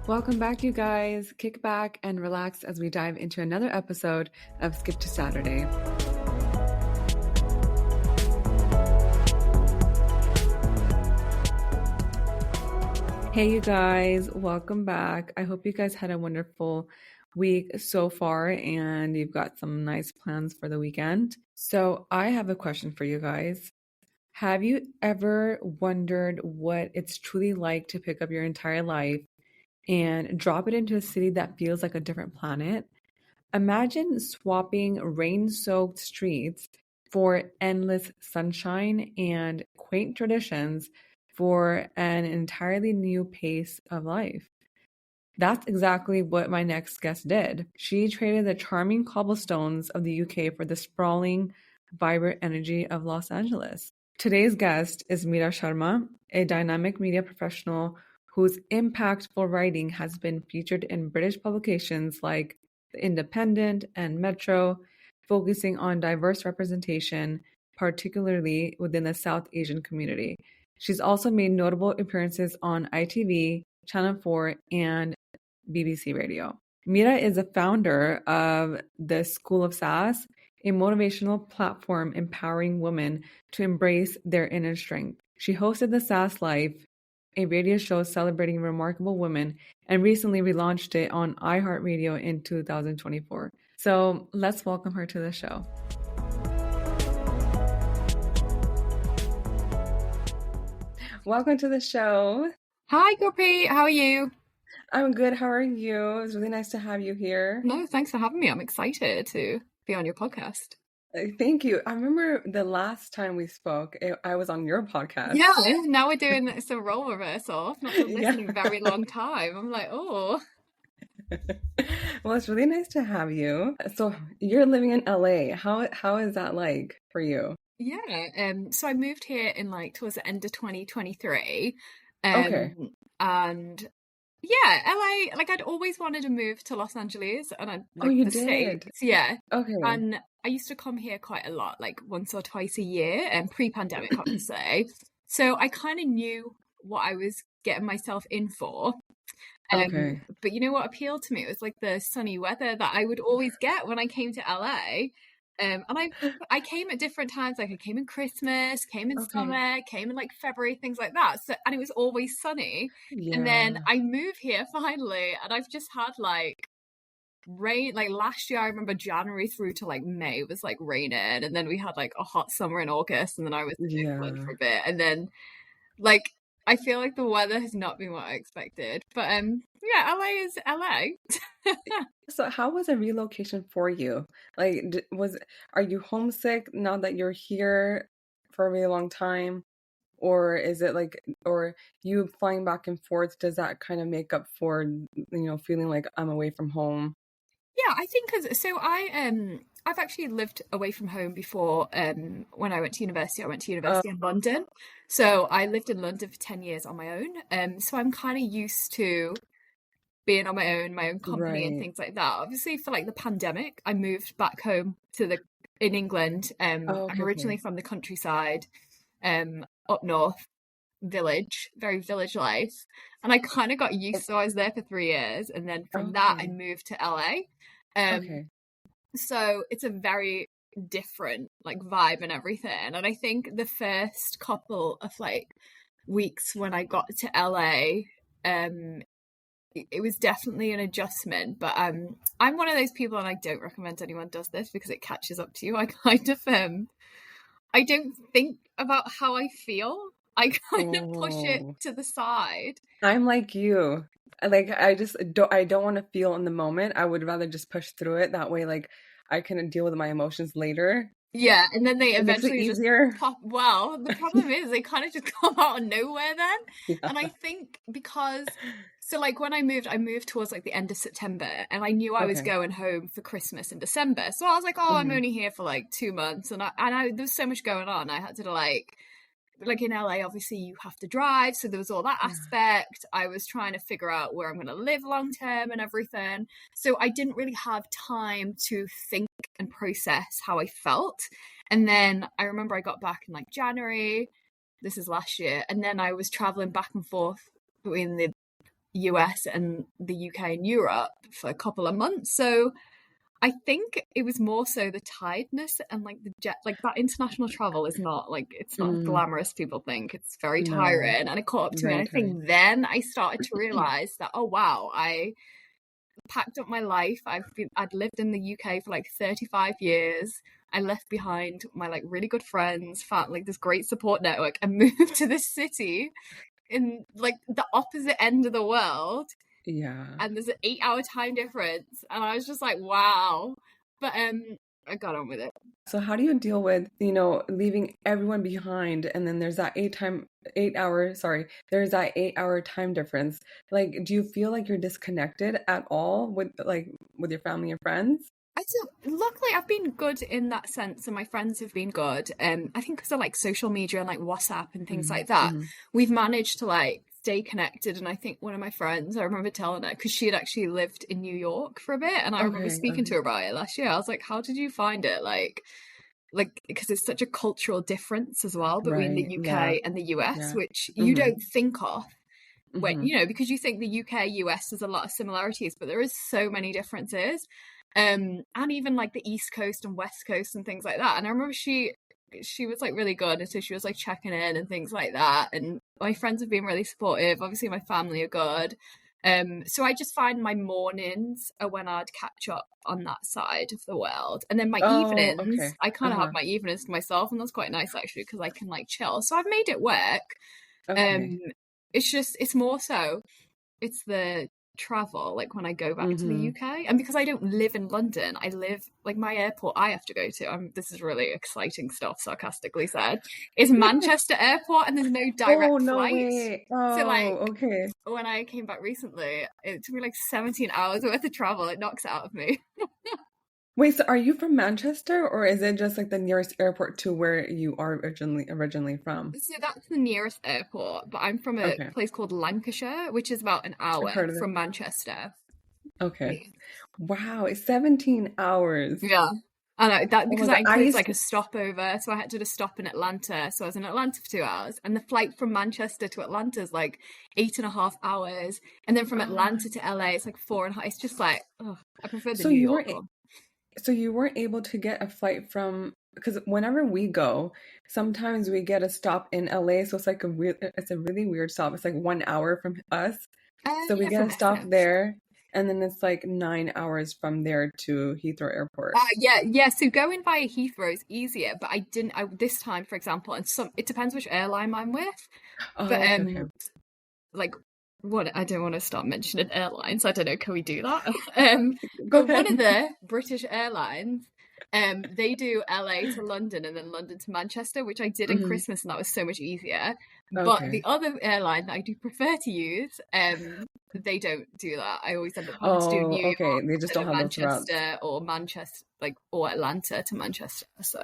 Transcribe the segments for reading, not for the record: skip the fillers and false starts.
Welcome back, you guys. Kick back and relax as we dive into another episode of Skip to Saturday. Hey, you guys. Welcome back. I hope you guys had a wonderful week so far and you've got some nice plans for the weekend. So I have a question for you guys. Have you ever wondered what it's truly like to pick up your entire life and drop it into a city that feels like a different planet? Imagine swapping rain-soaked streets for endless sunshine and quaint traditions for an entirely new pace of life. That's exactly what my next guest did. She traded the charming cobblestones of the UK for the sprawling, vibrant energy of Los Angeles. Today's guest is Meera Sharma, a dynamic media professional whose impactful writing has been featured in British publications like The Independent and Metro, focusing on diverse representation, particularly within the South Asian community. She's also made notable appearances on ITV, Channel 4, and BBC Radio. Meera is a founder of the School of Sass, a motivational platform empowering women to embrace their inner strength. She hosted The Sass Life, a radio show celebrating remarkable women, and recently relaunched it on iHeartRadio in 2024. So let's welcome her to the show. Welcome to the show. Hi, Gurpreet. How are you? I'm good. How are you? It's really nice to have you here. No, thanks for having me. I'm excited to be on your podcast. Thank you. I remember the last time we spoke, I was on your podcast. Yeah, now we're doing some role reversal. I've not done this in a very long time. I'm like, oh. Well, it's really nice to have you. So you're living in LA. How is that like for you? Yeah, so I moved here in towards the end of 2023. Okay. And yeah, LA, I'd always wanted to move to Los Angeles and you the did? States. Yeah. Okay. And I used to come here quite a lot, once or twice a year, and pre-pandemic, obviously. So I kind of knew what I was getting myself in for. Okay. But you know what appealed to me? It was the sunny weather that I would always get when I came to LA. And I came at different times. I came in Christmas, came in summer, came in February, things like that. So, and it was always sunny. Yeah. And then I moved here finally, and I've just had rain. Last year, I remember January through to May was raining, and then we had a hot summer in August, and then I was in England for a bit, and then I feel the weather has not been what I expected, but yeah, LA is LA. So how was a relocation for you? Are you homesick now that you're here for a really long time? Or is it or you flying back and forth, does that kind of make up for, feeling like I'm away from home? Yeah, I think I've actually lived away from home before. When I went to university, in London. So I lived in London for 10 years on my own. So I'm kind of used to being on my own company and things like that. Obviously, for the pandemic, I moved back home in England. I'm originally from the countryside, up north, very village life, and I kind of got used. So I was there for 3 years, and then from that I moved to LA. So it's a very different vibe and everything. And I think the first couple of weeks when I got to LA, it was definitely an adjustment. But I'm one of those people, and I don't recommend anyone does this because it catches up to you. I kind of I don't think about how I feel. I kind of push it to the side. I'm like you. I don't want to feel in the moment. I would rather just push through it. That way, I can deal with my emotions later. Yeah, and then they eventually just pop. Well, the problem is they kind of just come out of nowhere then. Yeah. And I think because, when I moved towards the end of September, and I knew I was going home for Christmas in December. So I was I'm only here for 2 months, and I there was so much going on. I had to in LA, obviously you have to drive, so there was all that aspect. I was trying to figure out where I'm going to live long term and everything. So I didn't really have time to think and process how I felt. And then I remember I got back in January. This is last year, and then I was traveling back and forth between the US and the UK and Europe for a couple of months. So I think it was more so the tiredness and like the jet, like that international travel is not like, it's not as Mm, glamorous people think. It's very no, tiring. And it caught up to me. And very I tiring. think then I started to realize that, oh wow, I packed up my life. I'd lived in the UK for like 35 years. I left behind my like really good friends, found like this great support network, and moved to this city in like the opposite end of the world. Yeah. And there's an 8 hour time difference. And I was just like, wow. But I got on with it. So how do you deal with, leaving everyone behind and then there's that 8 hour, sorry, there's that 8 hour time difference. Like, do you feel like you're disconnected at all with your family and friends? Luckily I've been good in that sense, and my friends have been good. I think because of like social media and like WhatsApp and things Mm-hmm. like that, Mm-hmm. we've managed to like stay connected. And I think one of my friends, I remember telling her, because she had actually lived in New York for a bit, and I remember Okay, speaking to okay. her about it last year. I was like, how did you find it? Like because it's such a cultural difference as well between the Right. Yeah. UK and the US, Yeah. which you Mm-hmm. don't think of when, Mm-hmm. you know, because you think the UK US has a lot of similarities, but there is so many differences. And even like the East Coast and West Coast and things like that. And I remember she was like really good, and so she was like checking in and things like that. And my friends have been really supportive. Obviously my family are good. So I just find my mornings are when I'd catch up on that side of the world. And then my Oh, evenings, okay. I kind of have Uh-huh. my evenings to myself, and that's quite nice actually, because I can like chill. So I've made it work. Okay. Um, it's more so it's the travel, like when I go back to the Mm-hmm. UK. And because I don't live in London, I live like my airport I have to go to. This is really exciting stuff, sarcastically said, is Manchester Airport, and there's no Oh, direct no flight. way. So like Oh, okay. when I came back recently, it took me like 17 hours worth of travel. It knocks it out of me. Wait, so are you from Manchester or is it just like the nearest airport to where you are originally from? So that's the nearest airport, but I'm from a Okay. place called Lancashire, which is about an I've hour heard of it. from Manchester. Okay. Wow, it's 17 hours. Yeah. I know that, Oh because my that God. I includes used like a to, stopover. So I had to just stop in Atlanta. So I was in Atlanta for 2 hours. And the flight from Manchester to Atlanta is like 8.5 hours. And then from oh my. Atlanta to LA, it's like 4.5. It's just like, oh, I prefer the So New you York weren't one. so you weren't able to get a flight from because whenever we go, sometimes we get a stop in LA, so it's like it's a really weird stop. It's like 1 hour from us. So we Yeah, get from a stop SF. there, and then it's like 9 hours from there to Heathrow Airport. Yeah. So going via Heathrow is easier, but I didn't. This time, for example, and some it depends which airline I'm with. But Oh, okay, okay. like what, I don't want to start mentioning airlines. I don't know, can we do that? Go But one of ahead. the British airlines, they do LA to London and then London to Manchester, which I did in Hmm. Christmas, and that was so much easier. But the Okay. other airline that I do prefer to use, they don't do that. I always end up having to do Oh, New York okay. They just instead don't of have those routes. Manchester, or Manchester, like, or Atlanta to Manchester. So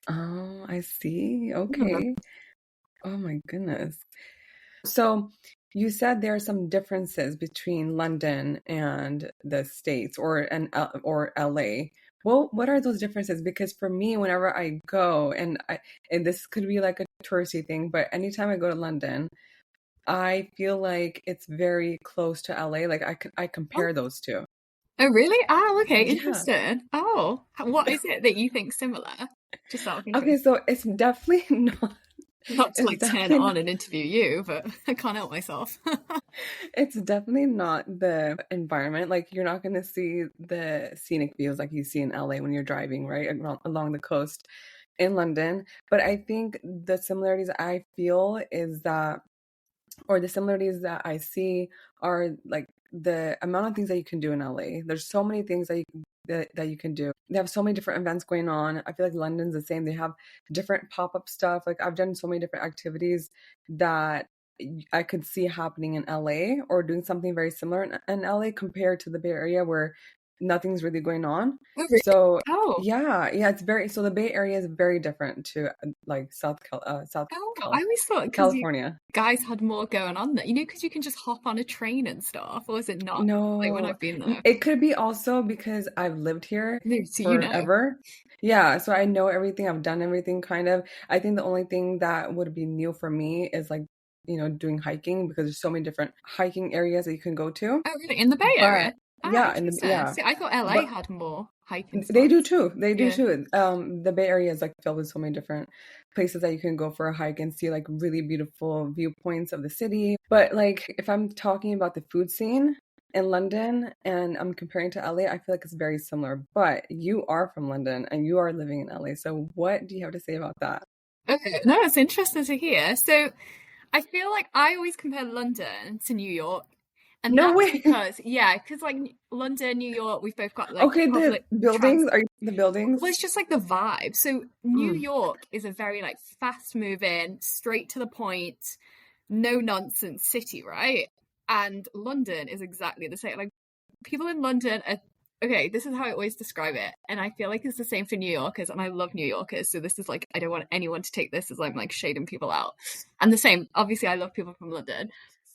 Oh, I see. yeah. Okay. Oh my goodness. So you said there are some differences between London and the States or LA. Well, what are those differences? Because for me, whenever I go, and this could be like a touristy thing, but anytime I go to London, I feel like it's very close to LA. Like I Oh, compare those two. oh, really? Oh, okay, Yeah. interesting. Oh, what is it that you think similar? Just out of Okay, interest. so it's definitely not. Not to It's like turn it definitely on and interview you, but I can't help myself. It's definitely not the environment. Like you're not going to see the scenic views like you see in LA when you're driving, right, along the coast in London. But I think the similarities I feel is that, or the similarities that I see are like the amount of things that you can do in LA. There's so many things that you can do. They have so many different events going on. I feel like London's the same. They have different pop-up stuff. Like I've done so many different activities that I could see happening in LA or doing something very similar in LA compared to the Bay Area where nothing's really going on. Oh, really? So Oh, yeah, it's very so the Bay Area is very different to like I always thought because you California. guys had more going on there. You know, because you can just hop on a train and stuff, or is it not? Like when No, I've been there. it could be also because I've lived here No, so you know. forever. Yeah, so I know everything. I've done everything kind of. I think the only thing that would be new for me is like doing hiking, because there's so many different hiking areas that you can go to. Oh, really? In the Bay But Area? Ah, yeah, interesting. See, I thought LA but had more hiking they do spots. too. They do Yeah. too. The Bay Area is like filled with so many different places that you can go for a hike and see like really beautiful viewpoints of the city. But like if I'm talking about the food scene in London and I'm comparing to LA, I feel like it's very similar. But you are from London and you are living in LA. So what do you have to say about that? Okay. No, it's interesting to hear. So I feel like I always compare London to New York. And No that's way. because, yeah, because like London, New York, we've both got like Okay, the public buildings, are you the well, buildings? it's just like the vibe. So New Mm, York is a very like fast moving, straight to the point, no nonsense city, right? And London is exactly the same. Like people in London are okay, this is how I always describe it. And I feel like it's the same for New Yorkers, and I love New Yorkers. So this is like I don't want anyone to take this as I'm like shading people out. And the same, obviously I love people from London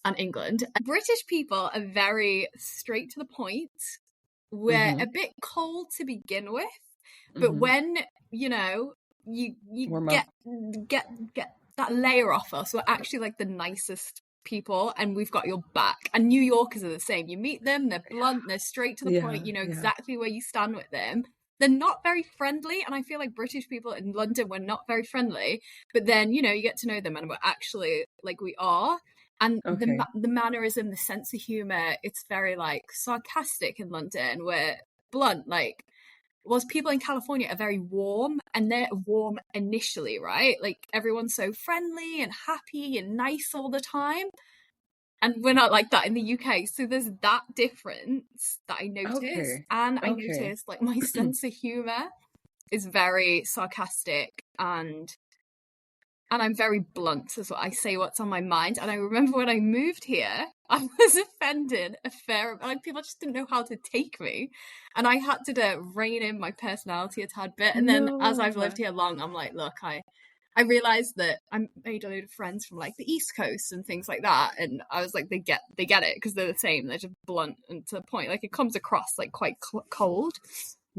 and England. British people are very straight to the point. We're a mm-hmm, bit cold to begin with, but mm-hmm. when you know you Warm up. get that layer off us, we're actually like the nicest people, and we've got your back. And New Yorkers are the same. You meet them, they're blunt, they're straight to the Yeah, point. You know yeah. exactly where you stand with them. They're not very friendly, and I feel like British people in London were not very friendly. But then you get to know them, and we're actually like we are. And Okay. the mannerism, the sense of humor, it's very like sarcastic in London. We're blunt, like whilst people in California are very warm, and they're warm initially, right? Like everyone's so friendly and happy and nice all the time. And we're not like that in the UK. So there's that difference that I noticed. Okay. And I Okay. noticed like my sense of humor is very sarcastic, and I'm very blunt as well. I say what's on my mind. And I remember when I moved here, I was offended a fair like people just didn't know how to take me. And I had to rein in my personality a tad bit. And then as I've lived No. here long, I'm like, look, I realized that I made a load of friends from like the East Coast and things like that. And I was like, they get it because they're the same. They're just blunt and to the point. Like it comes across like quite cold.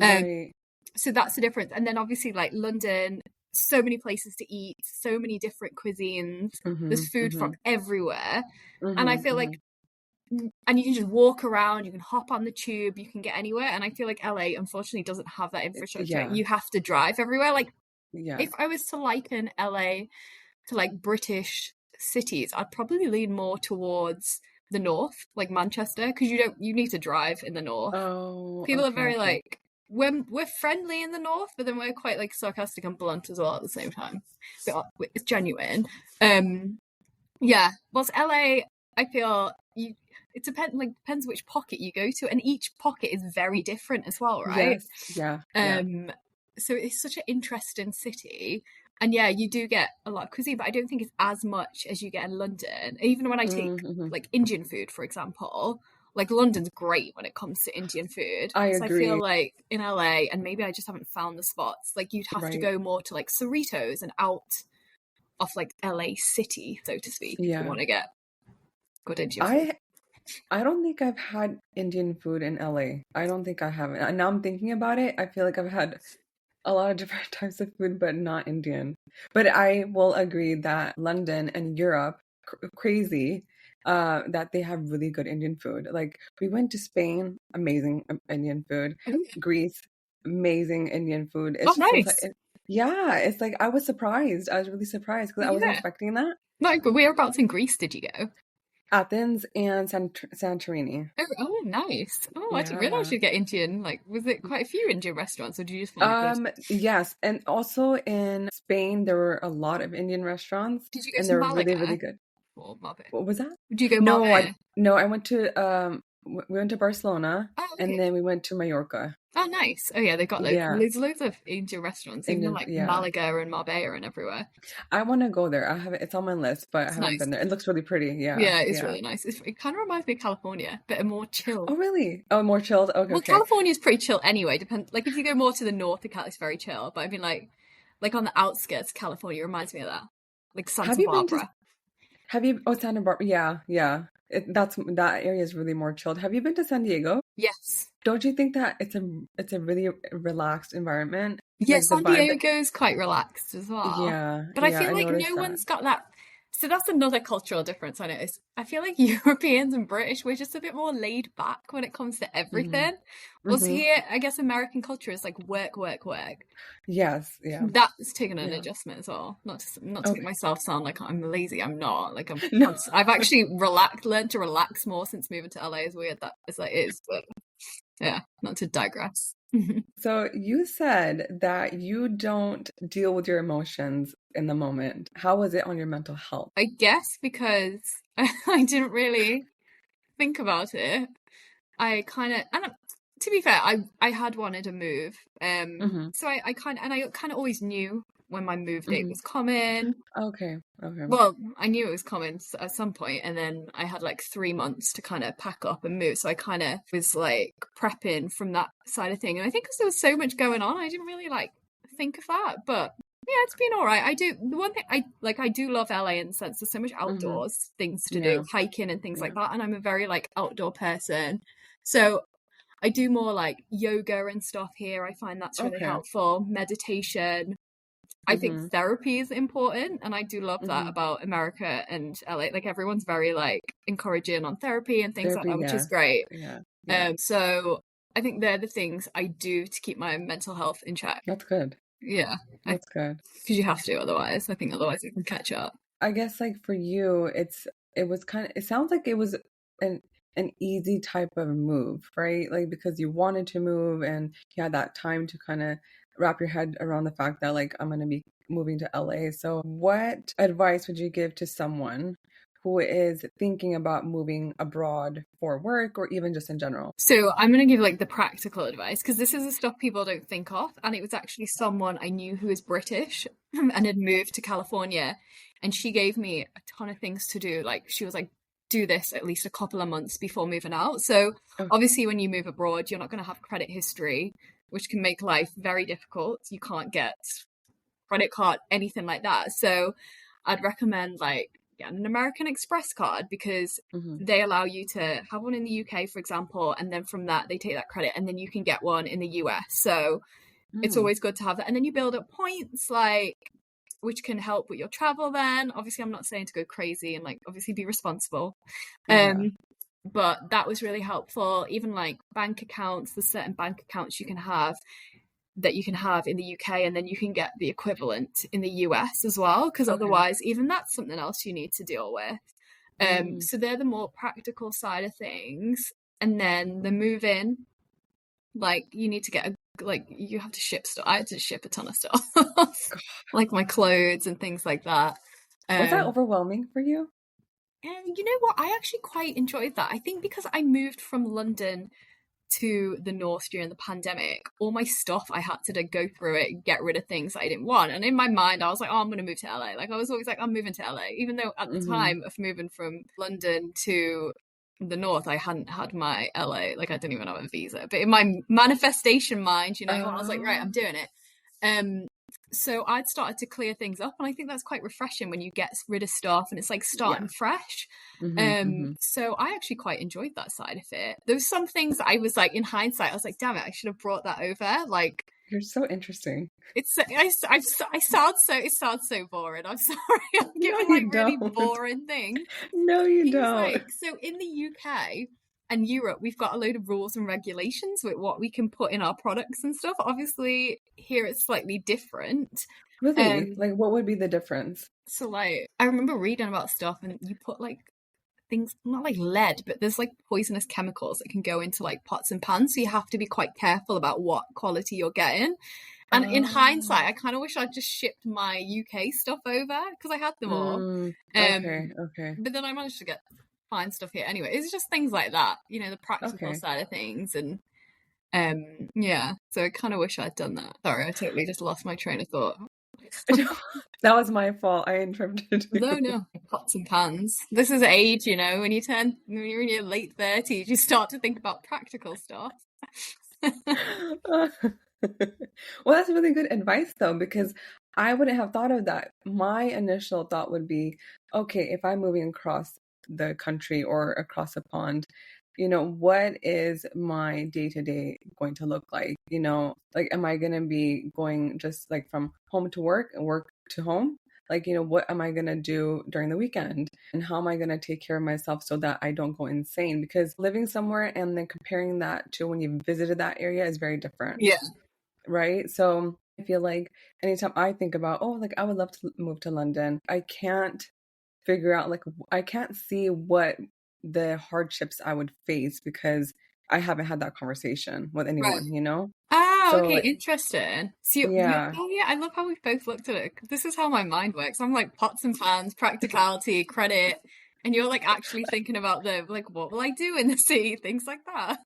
Um, Right. so that's the difference. And then obviously like London, so many places to eat, so many different cuisines. Mm-hmm. There's food from Mm-hmm. everywhere. And I Mm-hmm. feel Mm-hmm. like and you can just walk around, you can hop on the tube, you can get anywhere. And I feel like LA unfortunately doesn't have that infrastructure. Yeah. You have to drive everywhere. Like Yeah. if I was to liken LA to like British cities, I'd probably lean more towards the north, like Manchester, because you need to drive in the north. Oh, People are okay, very okay. like we're friendly in the north, but then we're quite like sarcastic and blunt as well at the same time. But it's genuine. Um, yeah. Whilst LA, I feel depends which pocket you go to, and each pocket is very different as well, right? Yes. Yeah. Yeah. Um, so it's such an interesting city. And yeah, you do get a lot of cuisine, but I don't think it's as much as you get in London. Even when I take Mm-hmm. like Indian food, for example, like London's great when it comes to Indian food. I So I feel agree. like in LA, and maybe I just haven't found the spots, like you'd have to Right. go more to like Cerritos and out off like LA city, so to speak, if you Yeah. want to get good Indian food. I I don't think I've had Indian food in LA. I don't think I haven't. And now I'm thinking about it. I feel like I've had a lot of different types of food, but not Indian. But I will agree that London and Europe, crazy, that they have really good Indian food. Like we went to Spain, amazing Indian food. Greece, amazing Indian food. Oh, It's just it's like, nice. yeah, it's like I was surprised. I was really surprised because I wasn't Yeah. expecting that. Like, whereabouts in Greece did you go? Athens and Santorini. Oh, nice. Oh, I didn't realize Yeah. you'd get Indian. Like, was it quite a few Indian restaurants, or did you just find your place? Yes, and also in Spain there were a lot of Indian restaurants Did you go and to they were really, really Malaga good. or Marbella? What was that? Did you go No, I Marbella? no, I went to we went to Barcelona Oh, and okay. then we went to Mallorca. Oh, nice. Oh, yeah, they've got loads, Yeah, loads of Indian restaurants, even in Indian, like yeah. Malaga and Marbella and everywhere. I want to go there. I haven't, it's on my list, but I It's haven't nice. been there. It looks really pretty. Yeah, Yeah, it's yeah. really nice. It kind of reminds me of California, but a more chill. Oh, really? Oh, more chilled. Okay, Well, okay. California's pretty chill anyway. Depend like if you go more to the north of Cali, it's very chill. But I mean, like on the outskirts, California reminds me of that, like Have Santa you been to Barbara. have you oh, Santa Barbara? Yeah, yeah. That area is really more chilled. Have you been to San Diego? Yes. Don't you think that it's a really relaxed environment? Yeah, Like the San vibe that, Diego's quite relaxed as well. yeah, But I yeah, feel I like noticed no that. one's got that. So that's another cultural difference I noticed. I feel like Europeans and British, we're just a bit more laid back when it comes to Mm-hmm. everything. Was Mm-hmm. here, I guess American culture is like work, work, work. Yes. Yeah. That's taken an Yeah. adjustment as well. Not to make Okay. myself sound like I'm lazy. I'm not. Like No. I've actually learned to relax more since moving to LA. As weird that as that is, but yeah, not to digress. So you said that you don't deal with your emotions in the moment. How was it on your mental health? I guess because I didn't really think about it. I kind of, and to be fair, I had wanted to move. Mm-hmm. So I kind of always knew when my move date Mm-hmm. was coming. Okay. Okay. Well, I knew it was coming at some point, and then I had like 3 months to kind of pack up and move. So I kind of was like prepping from that side of thing. And I think because there was so much going on, I didn't really like think of that. But yeah, it's been all right. I do the one thing I do love LA in the sense there's so much Mm-hmm. outdoors things to do, Yeah. hiking and things Yeah. like that. And I'm a very like outdoor person. So I do more like yoga and stuff here. I find that's really Okay. helpful. Meditation. I think Mm-hmm. therapy is important, and I do love that Mm-hmm. about America and LA. Like everyone's very like encouraging on therapy and things like Therapy, that, which is yes. great. Yeah. Yeah. So I think they're the things I do to keep my mental health in check. That's good. Yeah, That's good. because you have to otherwise. I think otherwise it can catch up. I guess like for you, it was kind of, it sounds like it was an an easy type of move, right? Like because you wanted to move and you had that time to kind of wrap your head around the fact that like I'm going to be moving to LA. So what advice would you give to someone who is thinking about moving abroad for work or even just in general? So I'm going to give like the practical advice because this is the stuff people don't think of. And it was actually someone I knew who is British and had moved to California. And she gave me a ton of things to do. Like she was like, do this at least a couple of months before moving out. So Oh, obviously when you move abroad, you're not going to have credit history, which can make life very difficult. You can't get credit card, anything like that. So I'd recommend like getting an American Express card because hmm. they allow you to have one in the UK, for example, and then from that they take that credit and then you can get one in the US. So it's Mm, always good to have that. And then you build up points like which can help with your travel then. Obviously I'm not saying to go crazy and like obviously be responsible. yeah. But that was really helpful. Even like bank accounts, there's certain bank accounts you can have in the UK and then you can get the equivalent in the US as well because Okay. otherwise even that's something else you need to deal with. Mm, So they're the more practical side of things. And then the move in, like you need to get like you have to ship stuff. I had to ship a ton of stuff, like my clothes and things like that. was that Um, overwhelming for you? and you know what? I actually quite enjoyed that. I think because I moved from London to the north during the pandemic, all my stuff I had to go through it, get rid of things I didn't want. And in my mind, I was like, oh, I'm going to move to LA. Like I was always like, I'm moving to LA, even though at the Mm-hmm. time of moving from London to the north, I hadn't had my LA, like I didn't even have a visa. But in my manifestation mind, I was like, right, I'm Oh, doing it. Um, so I'd started to clear things up, and I think that's quite refreshing when you get rid of stuff and it's like starting yeah. fresh. Mm-hmm. Mm-hmm. So I actually quite enjoyed that side of it. There was some things I was like, in hindsight, I was like, damn it, I should have brought that over. Like, You're so interesting. I sound so it sounds so boring. I'm sorry, I'm No, giving like you really don't. boring things. No, you Things don't. like so in the UK and Europe, we've got a load of rules and regulations with what we can put in our products and stuff. Obviously, here it's slightly different. Really? Um, Like, what would be the difference? so like I remember reading about stuff and you put like things not like lead, but there's like poisonous chemicals that can go into like pots and pans. So you have to be quite careful about what quality you're getting. And in hindsight, Oh, I kind of wish I'd just shipped my UK stuff over because I had them all. okay, okay, But then I managed to get find stuff here anyway. It's just things like that, the practical okay. side of things, and yeah. So I kind of wish I'd done that. Sorry, I totally just lost my train of thought. That was my fault. I interrupted No, you. no, pots and pans. This is age, when you're in your late 30s, you start to think about practical stuff. Well, that's really good advice though, because I wouldn't have thought of that. My initial thought would be, okay, if I'm moving across the country or across a pond, what is my day to day going to look like? Like, am I going to be going just like from home to work and work to home? Like, what am I going to do during the weekend? And how am I going to take care of myself so that I don't go insane? Because living somewhere and then comparing that to when you visited that area is very different. Yeah. Right? So I feel like anytime I think about, oh, like I would love to move to London, I can't figure out, like, I can't see what the hardships I would face because I haven't had that conversation with Right. anyone. Ah, So okay, like, interesting. So yeah. oh yeah, I love how we've both looked at it. This is how my mind works. I'm like pots and pans, practicality, credit, and you're like actually thinking about the like, what will I do in the city? Things like that.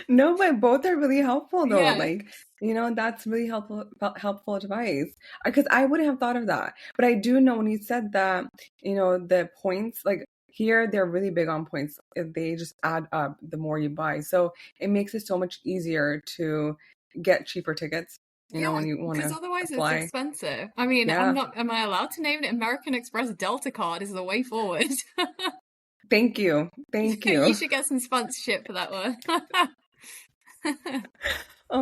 No, but both are really helpful though. Yeah, Like, that's really helpful advice. Because I wouldn't have thought of that. But I do know when you said that, the points, like here, they're really big on points. They just add up the more you buy. So it makes it so much easier to get cheaper tickets, yeah, when you want because to otherwise it's fly. expensive. I mean, Yeah. am I allowed to name it? American Express Delta card is the way forward. Thank you. Thank You you. should get some sponsorship for that one.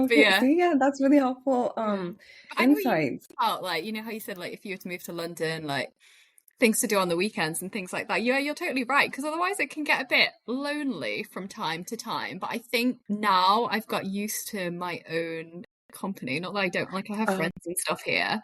But Okay. yeah. See, yeah, that's really helpful Yeah. But I know what you mean insights. about like, how you said like if you were to move to London, like things to do on the weekends and things like that. Yeah, you're totally right. Because otherwise it can get a bit lonely from time to time. But I think now I've got used to my own company. Not that I don't like I have Um, friends and stuff here,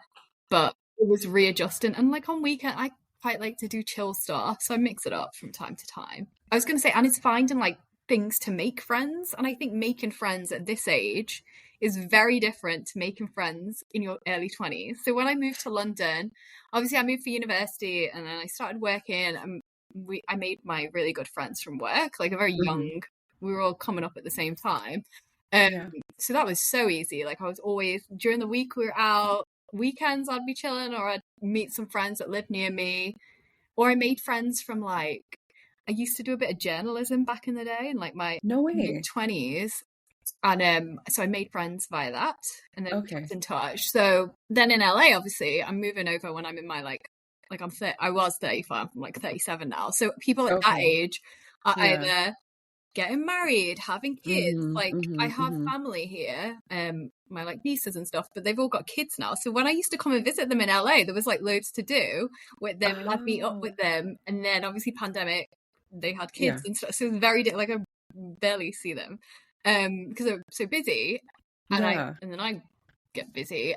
but it was readjusting. And like on weekend I quite like to do chill stuff. So I mix it up from time to time. I was gonna say, and it's finding like things to make friends. And I think making friends at this age is very different to making friends in your early 20s. So when I moved to London, obviously I moved for university and then I started working and I made my really good friends from work, like a very mhm. young, we were all coming up at the same time. Um, Yeah. so that was so easy. Like I was always during the week we were out, weekends I'd be chilling or I'd meet some friends that lived near me. Or I made friends from like I used to do a bit of journalism back in the day in like my No mid way. 20s. And so I made friends via that and then kept Okay. in touch. So then in LA, obviously, I'm moving over when I'm in my I was 35, I'm like 37 now. So people at that Okay. age are Yeah. either getting married, having kids. Mhm. Like I Mhm. have Mhm. family here, my like nieces and stuff, but they've all got kids now. So when I used to come and visit them in LA, there was like loads to do with them, and I'd meet up Oh. with them. And then obviously pandemic, they had kids Yeah. and stuff, so it was like I barely see them, because they're so busy, Yeah. and then I get busy.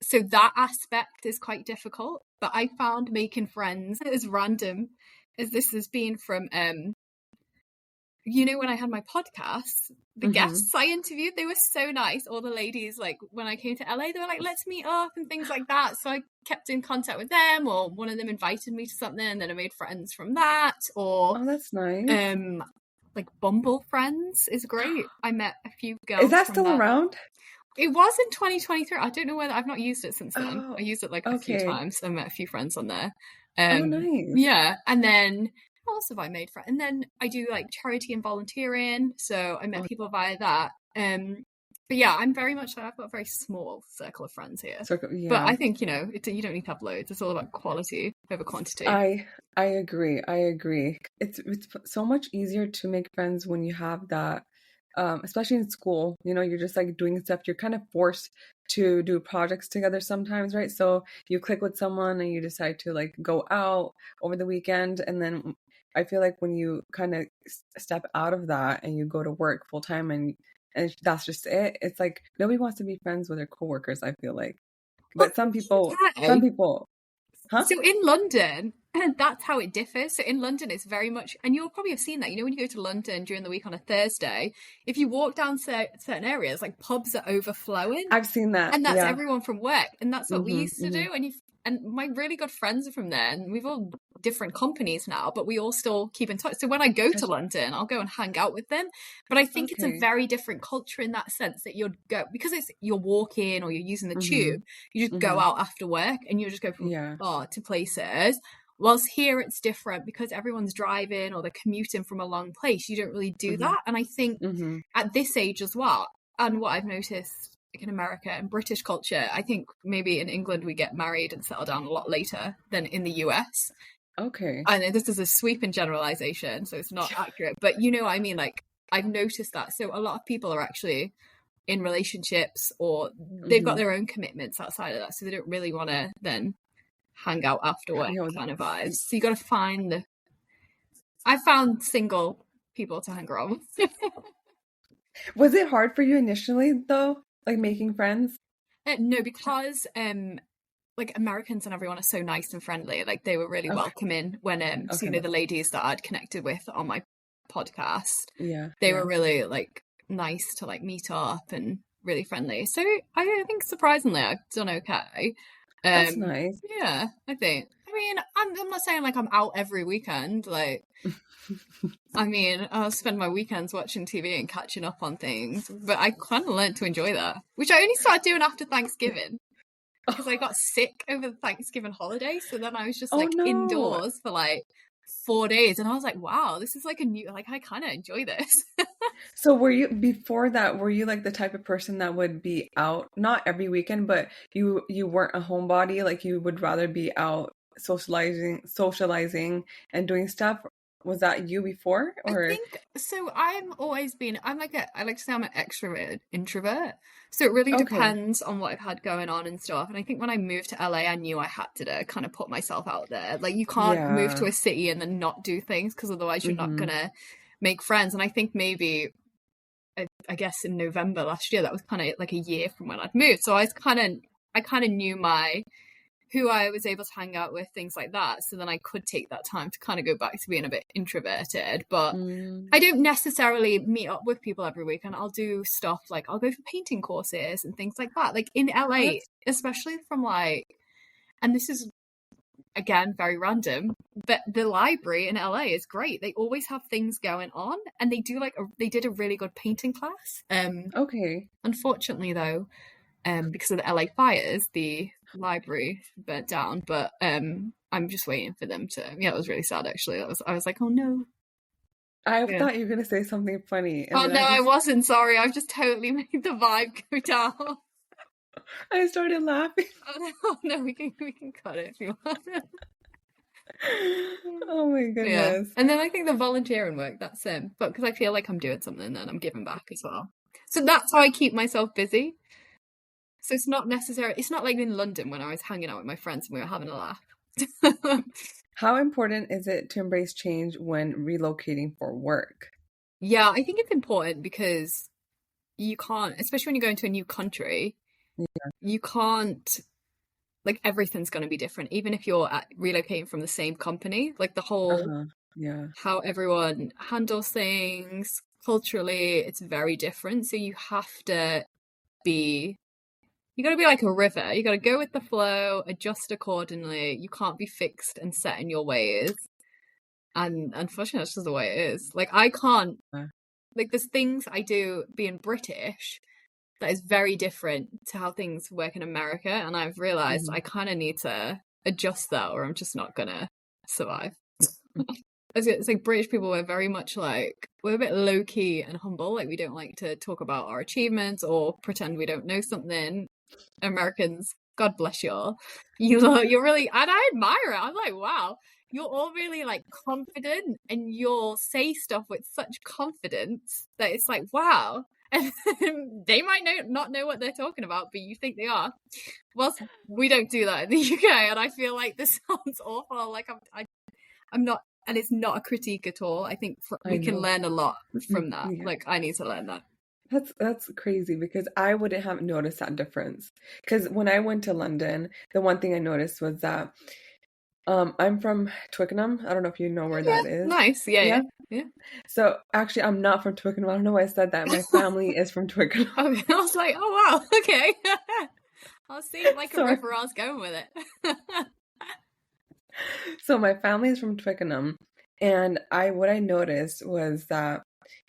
So that aspect is quite difficult. But I found making friends as random as this has been from when I had my podcast, the Mhm. guests I interviewed, they were so nice. All the ladies, like when I came to LA, they were like, let's meet up and things like that. So I kept in contact with them, or one of them invited me to something and then I made friends from that. Or Oh, that's nice. um like Bumble Friends is great. I met a few Is girls that from still that. around? It was in 2023. I don't know whether I've not used it since then. I Oh, used it like a few okay. times. I met a few friends on there. Oh, nice. Yeah, and then what else have I made friends? And then I do like charity and volunteering, so I met Oh, people via that. But yeah, I'm very much like I've got a very small circle of friends here. But yeah. I think you don't need to have loads. It's all about quality over quantity. I I agree. I agree. It's so much easier to make friends when you have that, especially in school. You're just like doing stuff. You're kind of forced to do projects together sometimes, right? So you click with someone and you decide to like go out over the weekend, and then I feel like when you kind of step out of that and you go to work full time and that's just it. It's like nobody wants to be friends with their coworkers, I feel like. Well, But some okay. people, huh? So in London, that's how it differs. So in London, it's very much, and you'll probably have seen that. When you go to London during the week on a Thursday, if you walk down certain areas, like pubs are overflowing, I've seen that. and that's Yeah. everyone from work, and that's what we Mhm. used to Mhm. do. And my really good friends are from there, and we've all different companies now, but we all still keep in touch. So when I go to Touch. London, I'll go and hang out with them. But I think it's a Okay. very different culture in that sense that you'd go because you're walking or you're using the tube. Mhm. You just go Mhm. out after work and you just go from Yeah. bar to places. Whilst here it's different because everyone's driving or they're commuting from a long place. You don't really do Mhm. that. And I think Mhm. at this age as well, and what I've noticed like in America and British culture, I think maybe in England we get married and settle down a lot later than in the US. Okay. I know this is a sweeping generalization, so it's not accurate, but you know what I mean? Like I've noticed that. So a lot of people are actually in relationships or they've got Mhm. their own commitments outside of that. So they don't really want to then hang out after work kind of vibes. So you got to find I found single people to hang around with. Was it hard for you initially though, like making friends? No, because like Americans and everyone are so nice and friendly. Like they were really Okay. welcoming when so you know the ladies that I'd connected with on my podcast. They were really like nice to like meet up and really friendly. So I think surprisingly I've done okay. That's nice. Yeah, I think. I mean, I'm not saying like I'm out every weekend. Like, I mean, I'll spend my weekends watching TV and catching up on things. But I kind of learned to enjoy that, which I only started doing after Thanksgiving because I got sick over the Thanksgiving holiday. So then I was just like indoors for like 4 days, and I was like, wow, this is like a new, like I kind of enjoy this. So before that, were you like the type of person that would be out, not every weekend, but you weren't a homebody, like you would rather be out socializing and doing stuff? Was that you before, or? I think so. I'm like I like to say I'm an extrovert introvert. So it really depends on what I've had going on and stuff. And I think when I moved to LA, I knew I had to kind of put myself out there. Like you can't move to a city and then not do things because otherwise you're not gonna make friends. And I think maybe I guess in November last year, that was kind of like a year from when I'd moved. So I kind of knew who I was able to hang out with, things like that. So then I could take that time to kind of go back to being a bit introverted. But I don't necessarily meet up with people every week, and I'll do stuff like I'll go for painting courses and things like that. Like in LA, especially from like, and this is again very random, but the library in LA is great. They always have things going on, and they do they did a really good painting class. Unfortunately though, because of the LA fires, the library burnt down. But I'm just waiting for them to. Yeah, it was really sad actually. I was like, oh no. I thought you were gonna say something funny. And no, I wasn't. Sorry, I've just totally made the vibe go down. I started laughing. Oh no, we can cut it if you want. Oh my goodness. Yeah. And then I think the volunteering work, that's but because I feel like I'm doing something, then I'm giving back as well. So that's how I keep myself busy. So it's not like in London when I was hanging out with my friends and we were having a laugh. How important is it to embrace change when relocating for work? Yeah, I think it's important because you can't, especially when you go into a new country, you can't, like everything's going to be different, even if you're relocating from the same company. Like the whole, how everyone handles things culturally, it's very different. So you got to be like a river. You got to go with the flow, adjust accordingly. You can't be fixed and set in your ways. And unfortunately, that's just the way it is. Like I can't, like there's things I do being British that is very different to how things work in America. And I've realized I kind of need to adjust that or I'm just not going to survive. It's like British people, we're very much like, we're a bit low key and humble. Like we don't like to talk about our achievements or pretend we don't know something. Americans, God bless y'all. You're really, and I admire it. I'm like, wow, you're all really like confident and you'll say stuff with such confidence that it's like, wow. And they might not know what they're talking about, but you think they are. Well, we don't do that in the UK, and I feel like this sounds awful. Like I'm not, and it's not a critique at all. I think we can learn a lot from that. Yeah. Like I need to learn that. That's crazy because I wouldn't have noticed that difference. Because when I went to London, the one thing I noticed was that I'm from Twickenham. I don't know if you know where that is. Nice. Yeah. So actually, I'm not from Twickenham. I don't know why I said that. My family is from Twickenham. Okay. I was like, oh wow, okay. I'll see it like a river. I was going with it. So my family is from Twickenham, and what I noticed was that,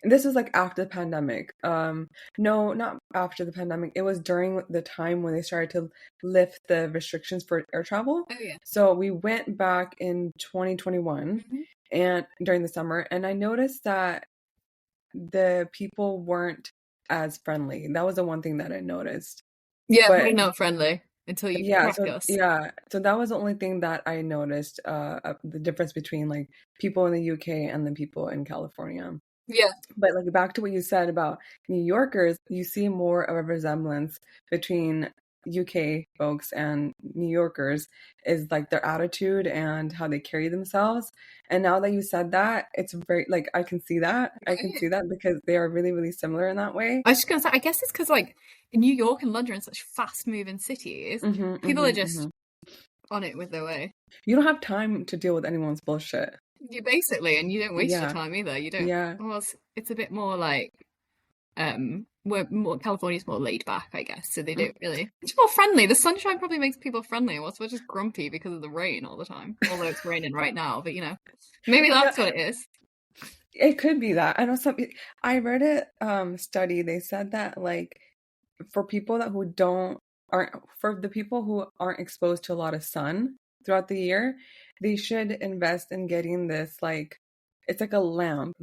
and this was like after the pandemic. No, not after the pandemic. It was during the time when they started to lift the restrictions for air travel. Oh yeah. So we went back in 2021 and during the summer, and I noticed that the people weren't as friendly. That was the one thing that I noticed. Yeah, we're not friendly until you crack us. Yeah, so that was the only thing that I noticed, the difference between like people in the UK and the people in California. Yeah. But like back to what you said about New Yorkers, you see more of a resemblance between UK folks and New Yorkers is like their attitude and how they carry themselves. And now that you said that, it's very like I can see that. I can see that because they are really, really similar in that way. I was just gonna say, I guess it's because like in New York and London are such fast moving cities, people are just on it with their way. You don't have time to deal with anyone's bullshit. You basically, and you don't waste your time either. You don't. Yeah. Well, it's a bit more like California's more laid back, I guess. So they don't really. It's more friendly. The sunshine probably makes people friendly. Well, we're just grumpy because of the rain all the time. Although it's raining right now, but maybe that's what it is. It could be that. I know I read a study. They said that like for people for the people who aren't exposed to a lot of sun throughout the year, they should invest in getting this like it's like a lamp.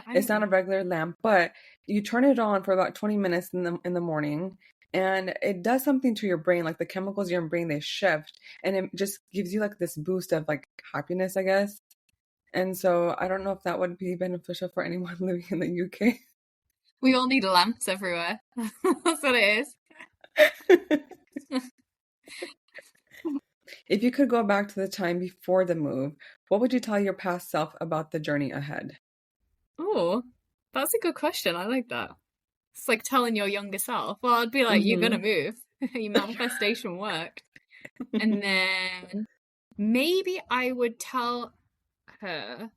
It's not a regular lamp, but you turn it on for about 20 minutes in the morning, and it does something to your brain. Like the chemicals in your brain, they shift, and it just gives you like this boost of like happiness, I guess. And so I don't know if that would be beneficial for anyone living in the UK. We all need lamps everywhere. That's what it is. If you could go back to the time before the move, what would you tell your past self about the journey ahead? Oh, that's a good question. I like that. It's like telling your younger self. Well, I'd be like, you're gonna move. Your manifestation worked. And then maybe I would tell her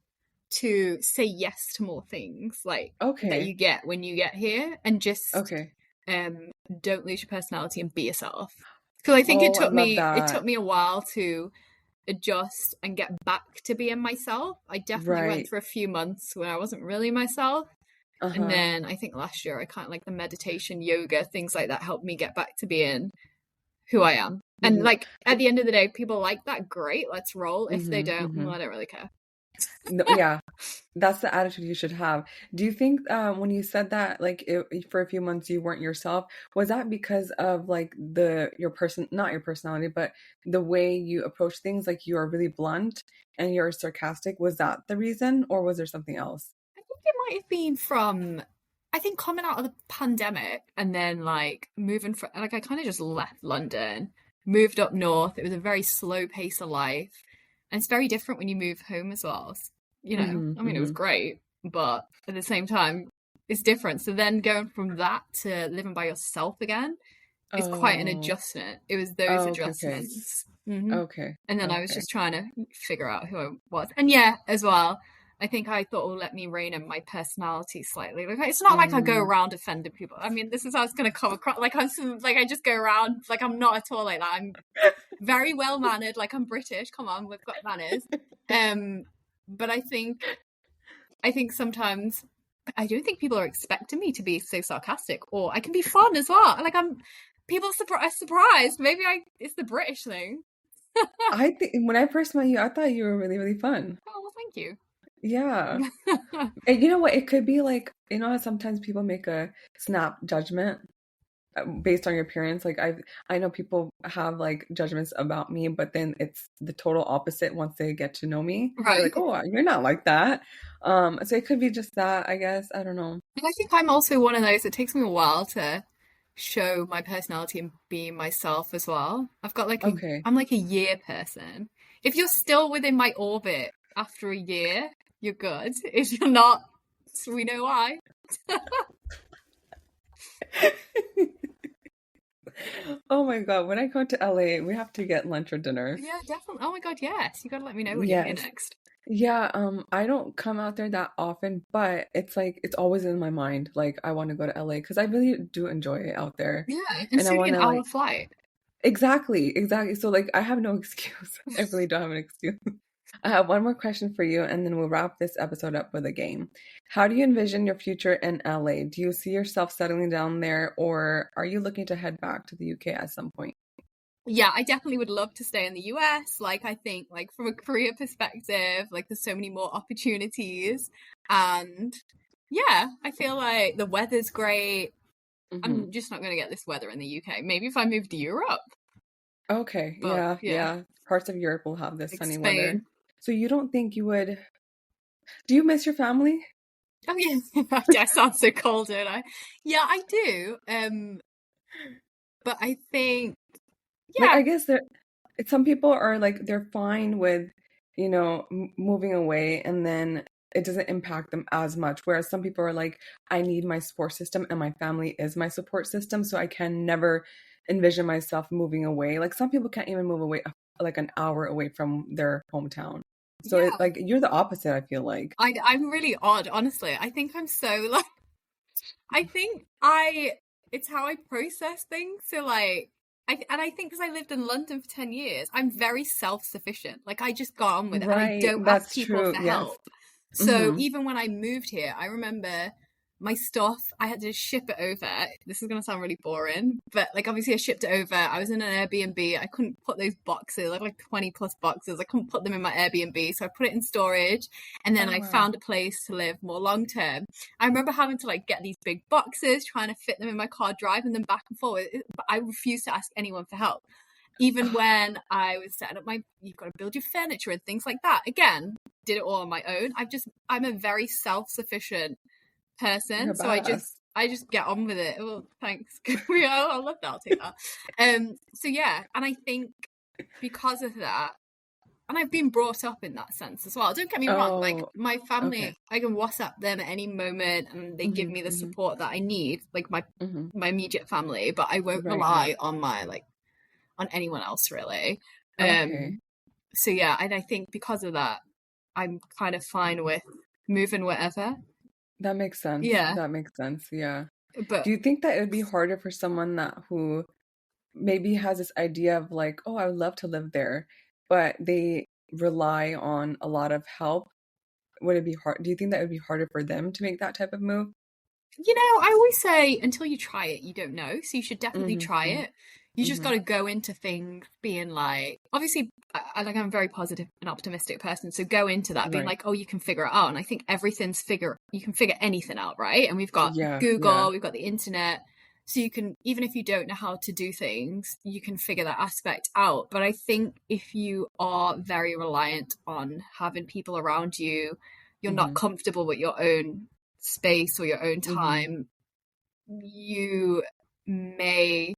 to say yes to more things like that you get when you get here, and just don't lose your personality and be yourself. Because I think it took me a while to adjust and get back to being myself. I definitely went through a few months when I wasn't really myself. And then I think last year I kind of like the meditation, yoga, things like that helped me get back to being who I am. And like at the end of the day, people like that, great, let's roll. If they don't, well, I don't really care. No, yeah, that's the attitude you should have. Do you think when you said that like for a few months you weren't yourself, was that because of like not your personality, but the way you approach things? Like you are really blunt and you're sarcastic. Was that the reason, or was there something else? I think it might have been from, I think, coming out of the pandemic and then like moving from, like I kind of just left London, moved up north. It was a very slow pace of life. And it's very different when you move home as well. I mean, it was great, but at the same time, it's different. So then going from that to living by yourself again is quite an adjustment. It was those adjustments. Okay. And then I was just trying to figure out who I was. And yeah, as well, I think I thought it would let me rein in my personality slightly. Like it's not like I go around offending people. I mean, this is how it's going to come across. Like I just go around like I'm not at all like that. I'm very well mannered. Like I'm British. Come on, we've got manners. But I think sometimes I don't think people are expecting me to be so sarcastic, or I can be fun as well. Like people are surprised. Maybe it's the British thing. I think when I first met you, I thought you were really, really fun. Oh, well, thank you. Yeah. And you know what? It could be like, how sometimes people make a snap judgment based on your appearance. Like I know people have like judgments about me, but then it's the total opposite once they get to know me. Right. They're like, oh, you're not like that. So it could be just that, I guess. I don't know. And I think I'm also one of those, it takes me a while to show my personality and be myself as well. I've got like I'm like a year person. If you're still within my orbit after a year, you're good. If you're not, we know why. Oh my God, when I go to LA, we have to get lunch or dinner. Yeah, definitely. Oh my God, yes. You gotta let me know when you're here next. Yeah, I don't come out there that often, but it's like it's always in my mind. Like I want to go to LA because I really do enjoy it out there. Yeah, and so an hour flight. Exactly. So like I have no excuse. I really don't have an excuse. I have one more question for you, and then we'll wrap this episode up with a game. How do you envision your future in LA? Do you see yourself settling down there, or are you looking to head back to the UK at some point? Yeah, I definitely would love to stay in the US. Like, I think, like, from a career perspective, like, there's so many more opportunities. And yeah, I feel like the weather's great. I'm just not going to get this weather in the UK. Maybe if I move to Europe. Okay, but, yeah. Parts of Europe will have this sunny weather. So you don't think you would... Do you miss your family? Oh, yeah. I sound so cold, don't I? Yeah, I do. But I think Like, Yeah. I guess some people are like, they're fine with, moving away, and then it doesn't impact them as much. Whereas some people are like, I need my support system, and my family is my support system. So I can never envision myself moving away. Like, some people can't even move away like an hour away from their hometown. So Yeah. like, you're the opposite, I feel like. I'm really odd, honestly. I think I'm so like, I think it's how I process things. So like, I think because I lived in London for 10 years, I'm very self-sufficient. Like I just got on with it and I Right. don't ask That's people true. for Yes. help. So Mm-hmm. even when I moved here, I remember my stuff, I had to ship it over. This is going to sound really boring, but like obviously I shipped it over. I was in an Airbnb. I couldn't put those boxes, like 20 plus boxes. I couldn't put them in my Airbnb. So I put it in storage and then Oh, I wow. found a place to live more long term. I remember having to like get these big boxes, trying to fit them in my car, driving them back and forward. But I refused to ask anyone for help. Even when I was setting up you've got to build your furniture and things like that. Again, did it all on my own. I'm a very self-sufficient You're person, a so I badass. just get on with it. Oh, thanks. I love that. I'll take that. So yeah, and I think because of that, and I've been brought up in that sense as well. Don't get me wrong, like Oh, my okay. family, I can WhatsApp them at any moment and they give Mm-hmm, me the mm-hmm, support that I need, like mm-hmm. my immediate family, but I won't Right, right. rely on on anyone else really. Okay. So yeah, and I think because of that, I'm kind of fine with moving wherever. That makes sense. Yeah, That makes sense. Yeah. but Do you think that it would be harder for someone that who maybe has this idea of like, oh, I would love to live there, but they rely on a lot of help? Would it be hard? Do you think that it would be harder for them to make that type of move? I always say until you try it, you don't know. So you should definitely Mm-hmm, try it. You just mm-hmm. got to go into things being like, obviously, I'm a very positive and optimistic person. So go into that being Right. like, oh, you can figure it out. And I think you can figure anything out, right? And we've got Yeah, yeah. Google, we've got the internet. So you can, even if you don't know how to do things, you can figure that aspect out. But I think if you are very reliant on having people around you, you're not Mm-hmm, comfortable with your own space or your own mm-hmm. time, you may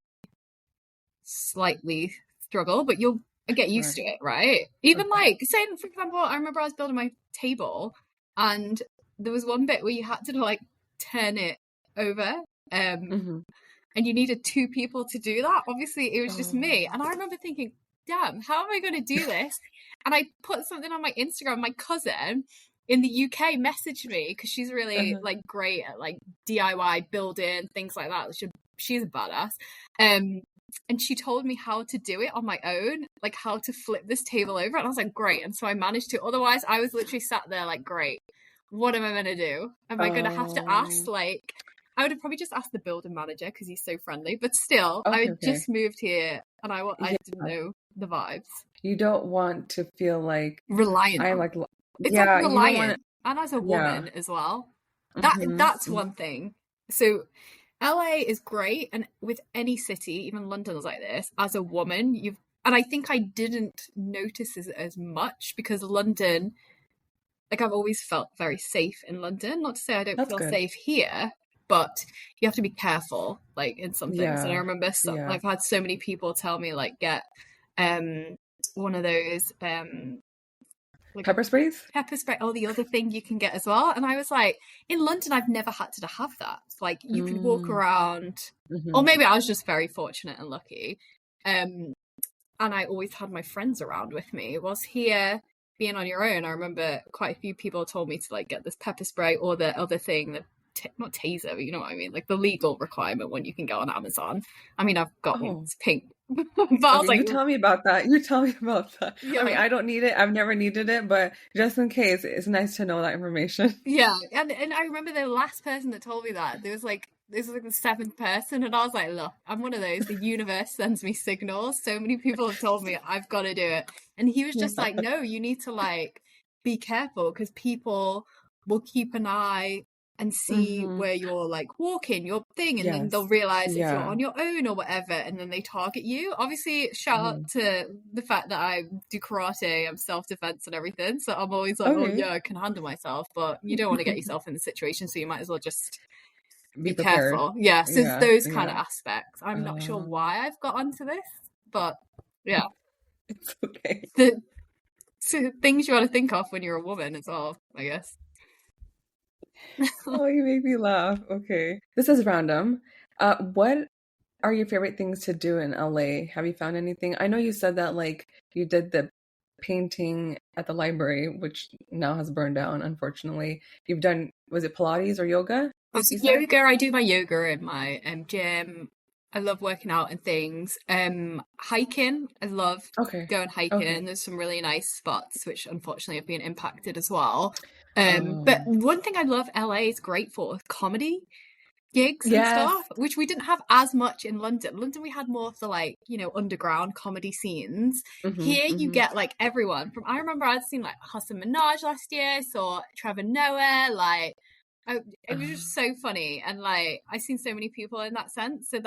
slightly struggle, but you'll get used to Sure. it, right? Even Okay. like saying, for example, I remember I was building my table and there was one bit where you had to like turn it over. Um, Mm-hmm. and you needed two people to do that. Obviously, it was just me. Oh. And I remember thinking, damn, how am I going to do this? And I put something on my Instagram. My cousin in the UK messaged me because she's really Uh-huh. like great at like DIY building, things like that. She's a badass. Um, and she told me how to do it on my own, like how to flip this table over. And I was like, great. And so I managed to. Otherwise, I was literally sat there like, great. What am I going to do? Am I going to have to ask Oh. like I would have probably just asked the building manager because he's so friendly. But still, I Okay, had okay. just moved here and I Yeah. didn't know the vibes. You don't want to feel like Reliant I on. like, It's like yeah, you don't want reliant. And as a to, yeah. woman as well. Mm-hmm. That's one thing. So LA is great, and with any city, even London is like this, as a woman, and I think I didn't notice this as much because London, like I've always felt very safe in London. Not to say I don't That's feel good. safe here, but you have to be careful, like in some things. And I Yeah, remember yeah. I've had so many people tell me like get um one of those like a Pepper sprays? pepper spray or the other thing you can get as well. And I was like, in London, I've never had to have that. Like you could walk Mm, around, or mm-hmm. maybe I was just very fortunate and lucky. Um, and I always had my friends around with me. Whilst here, being on your own, I remember quite a few people told me to like get this pepper spray or the other thing, not taser, but you know what I mean, like the legal requirement when you can go on Amazon. I mean, I've got one, Oh, it's pink, but I was okay. like, You tell me about that. You tell me about that. I mean, yeah, I don't need it. I've never needed it, but just in case, it's nice to know that information. yeah. And I remember the last person that told me that there was like this was like the seventh person, and I was like, look, I'm one of those. The universe sends me signals. So many people have told me I've got to do it, and he was just Yeah. like, no, you need to like be careful because people will keep an eye and see Mm-hmm. where you're like walking your thing, and then they'll Yes. realize if you're Yeah. on your own or whatever, and then they target you. Obviously, shout out Mhm. to the fact that I do karate, I'm self-defense and everything, so I'm always like, oh Okay. yeah, I can handle myself, but you don't want to get yourself in the situation, so you might as well just Be be prepared. careful. Yeah, so it's Yeah. those kind of Yeah. aspects. I'm not sure Um, why I've got onto this, but yeah. It's okay. So things you want to think of when you're a woman as well, I guess. Oh, you made me laugh. Okay. This is random. What are your favorite things to do in LA? Have you found anything? I know you said that like you did the painting at the library, which now has burned down, unfortunately. You've done, was it Pilates or yoga? Also, You said? yoga, I do my yoga in my gym. I love working out and things. Hiking, I love Okay. going hiking. Okay. There's some really nice spots, which unfortunately have been impacted as well. But Oh, one thing I love LA is great for comedy gigs and yes. stuff, which we didn't have as much in London. London, we had more of the like, underground comedy scenes. Mm-hmm, Here you mm-hmm. get like everyone from, I remember I'd seen like Hassan Minaj last year, saw Trevor Noah, like, it was just so funny. And like, I've seen so many people in that sense. So